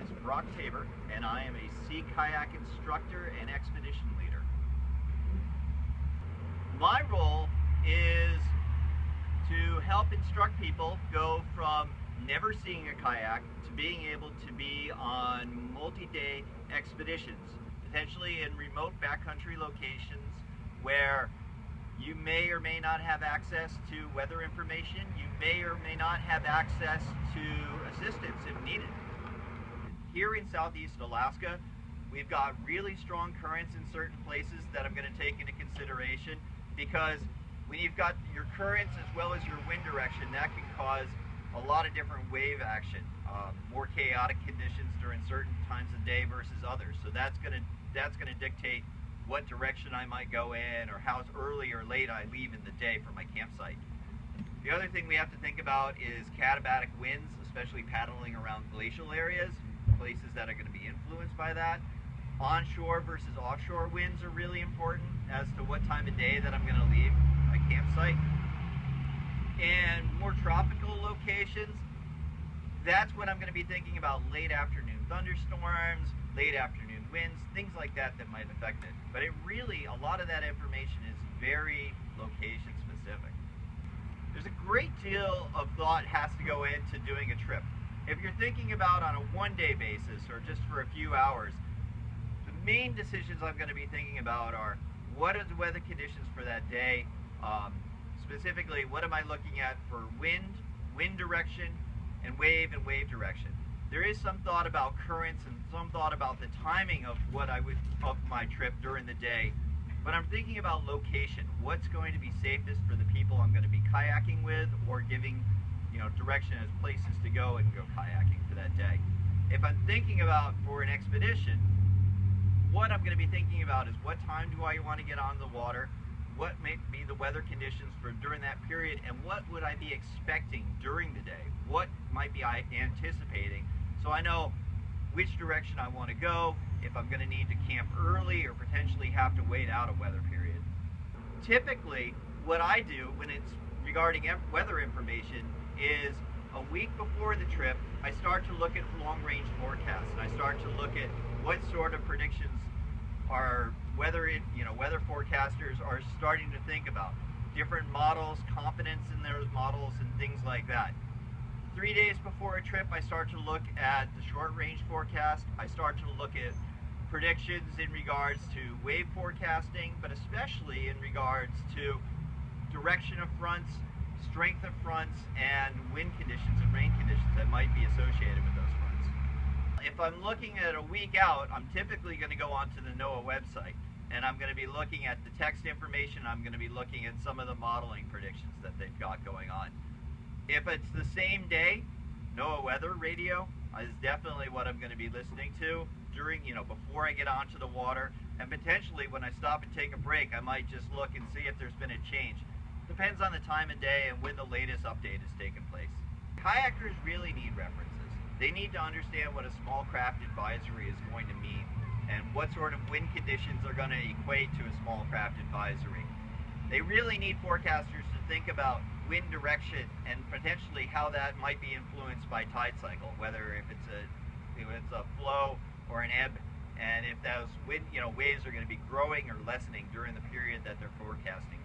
is Tabor, and I am a sea kayak instructor and expedition leader. My role is to help instruct people go from never seeing a kayak to being able to be on multi-day expeditions, potentially in remote backcountry locations where you may or may not have access to weather information, you may or may not have access to assistance if needed. Here in southeast Alaska, we've got really strong currents in certain places that I'm going to take into consideration, because when you've got your currents as well as your wind direction, that can cause a lot of different wave action, more chaotic conditions during certain times of day versus others. So that's going to dictate what direction I might go in or how early or late I leave in the day from my campsite. The other thing we have to think about is katabatic winds, especially paddling around glacial areas, places that are going to be influenced by that. Onshore versus offshore winds are really important as to what time of day that I'm going to leave my campsite. In more tropical locations, that's when I'm going to be thinking about late afternoon thunderstorms, late afternoon winds, things like that that might affect it. But it really, a lot of that information is very location specific. There's a great deal of thought has to go into doing a trip. If you're thinking about on a one-day basis or just for a few hours, the main decisions I'm going to be thinking about are what are the weather conditions for that day, specifically what am I looking at for wind direction, and wave direction. There is some thought about currents and some thought about the timing of of my trip during the day, but I'm thinking about location. What's going to be safest for the people I'm going to be kayaking with or giving direction as places to go and go kayaking for that day. If I'm thinking about for an expedition, what I'm going to be thinking about is what time do I want to get on the water, what may be the weather conditions for during that period, and what would I be expecting during the day? What might be I anticipating, so I know which direction I want to go, if I'm going to need to camp early or potentially have to wait out a weather period. Typically, what I do when it's regarding weather information is a week before the trip, I start to look at long-range forecasts, and I start to look at what sort of predictions are weather forecasters are starting to think about. Different models, confidence in those models, and things like that. 3 days before a trip, I start to look at the short-range forecast. I start to look at predictions in regards to wave forecasting, but especially in regards to direction of fronts, strength of fronts, and wind conditions and rain conditions that might be associated with those fronts. If I'm looking at a week out, I'm typically going to go onto the NOAA website, and I'm going to be looking at the text information. I'm going to be looking at some of the modeling predictions that they've got going on. If it's the same day, NOAA weather radio is definitely what I'm going to be listening to during, before I get onto the water, and potentially when I stop and take a break, I might just look and see if there's been a change. Depends on the time of day and when the latest update has taken place. Kayakers really need references. They need to understand what a small craft advisory is going to mean and what sort of wind conditions are going to equate to a small craft advisory. They really need forecasters to think about wind direction and potentially how that might be influenced by tide cycle, whether if it's a flow or an ebb, and if those waves are going to be growing or lessening during the period that they're forecasting.